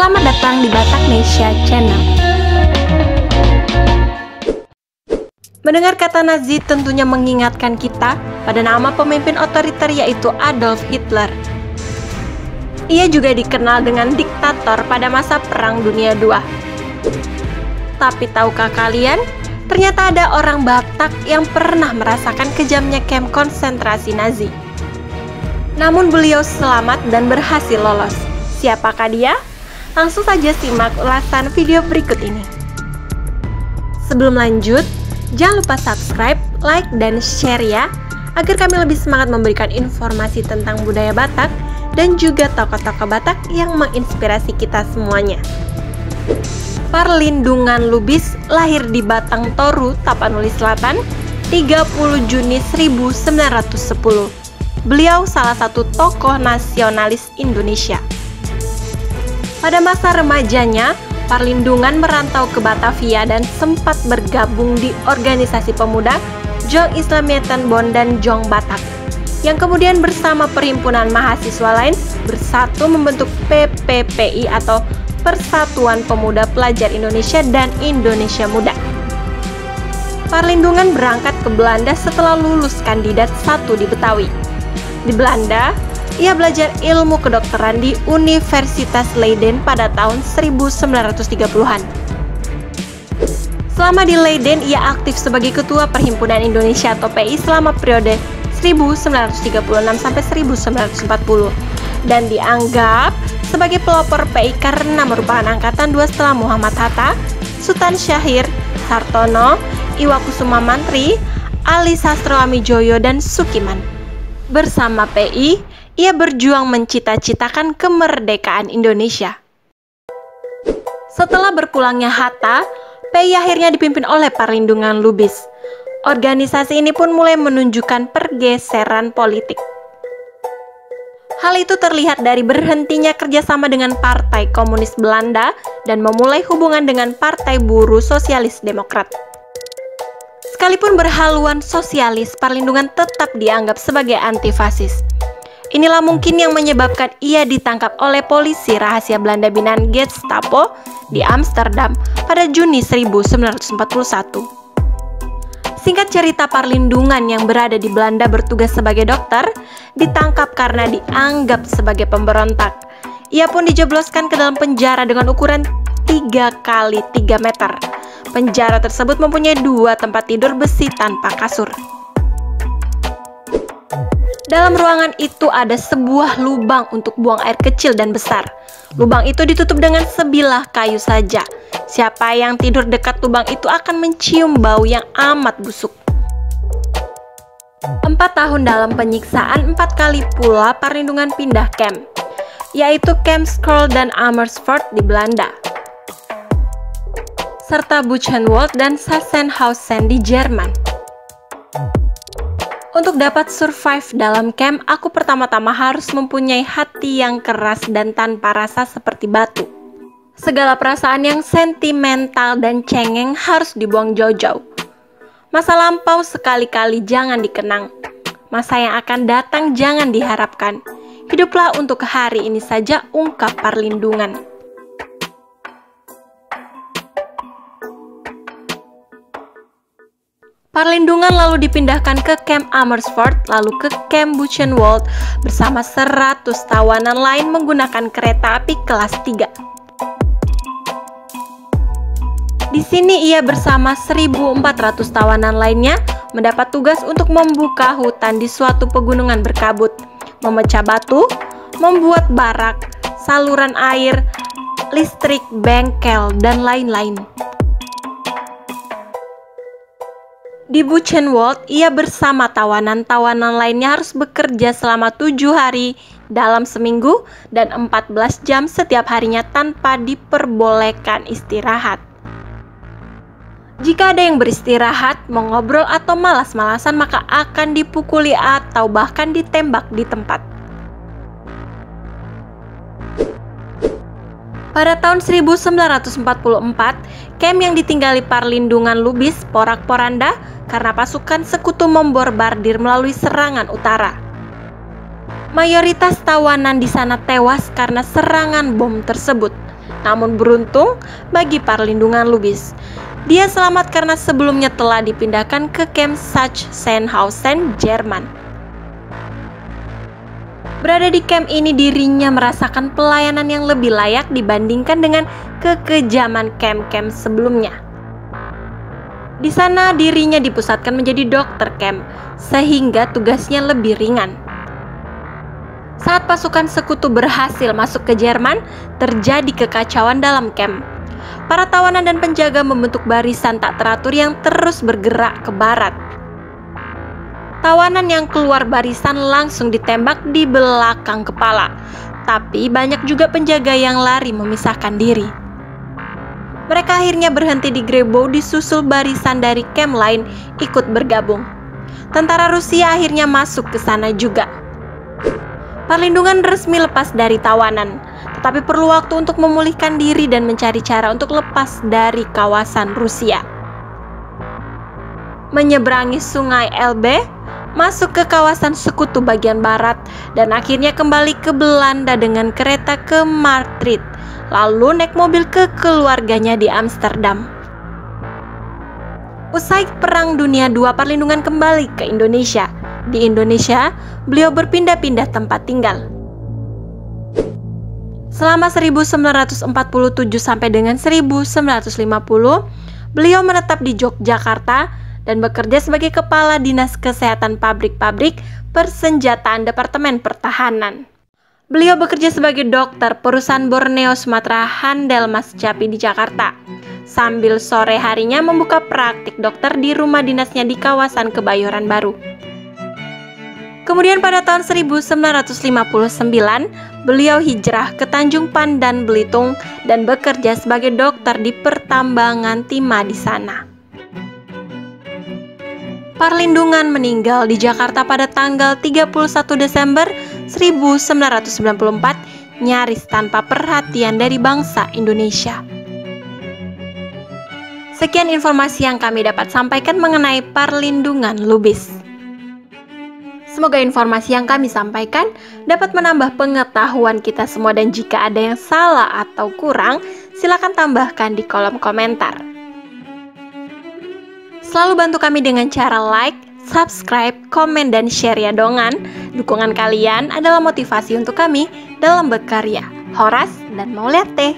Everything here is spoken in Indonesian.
Selamat datang di Bataknesia Channel. Mendengar kata Nazi tentunya mengingatkan kita pada nama pemimpin otoriter yaitu Adolf Hitler. Ia juga dikenal dengan diktator pada masa Perang Dunia II. Tapi tahukah kalian, ternyata ada orang Batak yang pernah merasakan kejamnya kamp konsentrasi Nazi. Namun beliau selamat dan berhasil lolos. Siapakah dia? Langsung saja simak ulasan video berikut ini. Sebelum lanjut, jangan lupa subscribe, like, dan share ya, agar kami lebih semangat memberikan informasi tentang budaya Batak dan juga tokoh-tokoh Batak yang menginspirasi kita semuanya. Parlindungan Lubis lahir di Batang Toru, Tapanuli Selatan, 30 Juni 1910. Beliau salah satu tokoh nasionalis Indonesia. Pada masa remajanya, Parlindungan merantau ke Batavia dan sempat bergabung di organisasi pemuda Jong Islamieten-Bond dan Jong Batak, yang kemudian bersama perhimpunan mahasiswa lain bersatu membentuk PPPI atau Persatuan Pemuda Pelajar Indonesia dan Indonesia Muda. Parlindungan berangkat ke Belanda setelah lulus kandidat 1 di Betawi. Di Belanda, ia belajar ilmu kedokteran di Universitas Leiden pada tahun 1930-an. Selama di Leiden, ia aktif sebagai Ketua Perhimpunan Indonesia atau PI selama periode 1936 sampai 1940 dan dianggap sebagai pelopor PI karena merupakan angkatan 2 setelah Muhammad Hatta, Sultan Syahrir, Sartono, Iwakusuma Mantri, Ali Sastro Amijoyo, dan Sukiman. Bersama PI, ia berjuang mencita-citakan kemerdekaan Indonesia. Setelah berpulangnya Hatta, PI akhirnya dipimpin oleh Parlindungan Lubis. Organisasi ini pun mulai menunjukkan pergeseran politik. Hal itu terlihat dari berhentinya kerjasama dengan Partai Komunis Belanda dan memulai hubungan dengan Partai Buruh Sosialis Demokrat. Sekalipun berhaluan sosialis, Parlindungan tetap dianggap sebagai antifasis. Inilah mungkin yang menyebabkan ia ditangkap oleh polisi rahasia Belanda binaan Gestapo di Amsterdam pada Juni 1941. Singkat cerita, Parlindungan yang berada di Belanda bertugas sebagai dokter ditangkap karena dianggap sebagai pemberontak. Ia pun dijebloskan ke dalam penjara dengan ukuran 3 kali 3 meter. Penjara tersebut mempunyai 2 tempat tidur besi tanpa kasur. Dalam ruangan itu ada sebuah lubang untuk buang air kecil dan besar. Lubang itu ditutup dengan sebilah kayu saja. Siapa yang tidur dekat lubang itu akan mencium bau yang amat busuk. 4 tahun dalam penyiksaan, 4 kali pula Parlindungan pindah camp, yaitu Camp Skol dan Amersfoort di Belanda, serta Buchenwald dan Sachsenhausen di Jerman. Untuk dapat survive dalam camp, aku pertama-tama harus mempunyai hati yang keras dan tanpa rasa seperti batu. Segala perasaan yang sentimental dan cengeng harus dibuang jauh-jauh. Masa lampau sekali-kali jangan dikenang. Masa yang akan datang jangan diharapkan. Hiduplah untuk hari ini saja, ungkap Parlindungan. Parlindungan lalu dipindahkan ke Camp Amersfoort, lalu ke Camp Buchenwald bersama 100 tawanan lain menggunakan kereta api kelas 3. Di sini ia bersama 1.400 tawanan lainnya mendapat tugas untuk membuka hutan di suatu pegunungan berkabut, memecah batu, membuat barak, saluran air, listrik, bengkel, dan lain-lain. Di Buchenwald, ia bersama tawanan-tawanan lainnya harus bekerja selama 7 hari dalam seminggu dan 14 jam setiap harinya tanpa diperbolehkan istirahat. Jika ada yang beristirahat, mengobrol atau malas-malasan, maka akan dipukuli atau bahkan ditembak di tempat. Pada tahun 1944, camp yang ditinggali Parlindungan Lubis porak-poranda karena pasukan sekutu memborbardir melalui serangan utara. Mayoritas tawanan di sana tewas karena serangan bom tersebut. Namun beruntung bagi perlindungan Lubis, dia selamat karena sebelumnya telah dipindahkan ke kamp Sachsenhausen, Jerman. Berada di kamp ini dirinya merasakan pelayanan yang lebih layak dibandingkan dengan kekejaman kamp-kamp sebelumnya. Di sana dirinya dipusatkan menjadi dokter kamp, sehingga tugasnya lebih ringan. Saat pasukan sekutu berhasil masuk ke Jerman, terjadi kekacauan dalam kamp. Para tawanan dan penjaga membentuk barisan tak teratur yang terus bergerak ke barat. Tawanan yang keluar barisan langsung ditembak di belakang kepala, tapi banyak juga penjaga yang lari memisahkan diri. Mereka akhirnya berhenti di Grebow disusul barisan dari kamp lain ikut bergabung. Tentara Rusia akhirnya masuk ke sana juga. Perlindungan resmi lepas dari tawanan, tetapi perlu waktu untuk memulihkan diri dan mencari cara untuk lepas dari kawasan Rusia. Menyeberangi sungai Elbe, masuk ke kawasan sekutu bagian barat, dan akhirnya kembali ke Belanda dengan kereta ke Madrid, lalu naik mobil ke keluarganya di Amsterdam. Usai Perang Dunia II, Perlindungan kembali ke Indonesia. Di Indonesia, beliau berpindah-pindah tempat tinggal. Selama 1947 sampai dengan 1950, beliau menetap di Yogyakarta dan bekerja sebagai Kepala Dinas Kesehatan Pabrik-Pabrik Persenjataan Departemen Pertahanan. Beliau bekerja sebagai dokter perusahaan Borneo Sumatera Handel Mascapi di Jakarta, sambil sore harinya membuka praktik dokter di rumah dinasnya di kawasan Kebayoran Baru. Kemudian pada tahun 1959, beliau hijrah ke Tanjung Pandan, Belitung dan bekerja sebagai dokter di pertambangan timah di sana. Perlindungan meninggal di Jakarta pada tanggal 31 Desember 1994, nyaris tanpa perhatian dari bangsa Indonesia. Sekian informasi yang kami dapat sampaikan mengenai Perlindungan Lubis. Semoga informasi yang kami sampaikan dapat menambah pengetahuan kita semua, dan jika ada yang salah atau kurang, silakan tambahkan di kolom komentar. Selalu bantu kami dengan cara like, subscribe, komen, dan share ya dongan. Dukungan kalian adalah motivasi untuk kami dalam berkarya. Horas dan Mauliat Teh.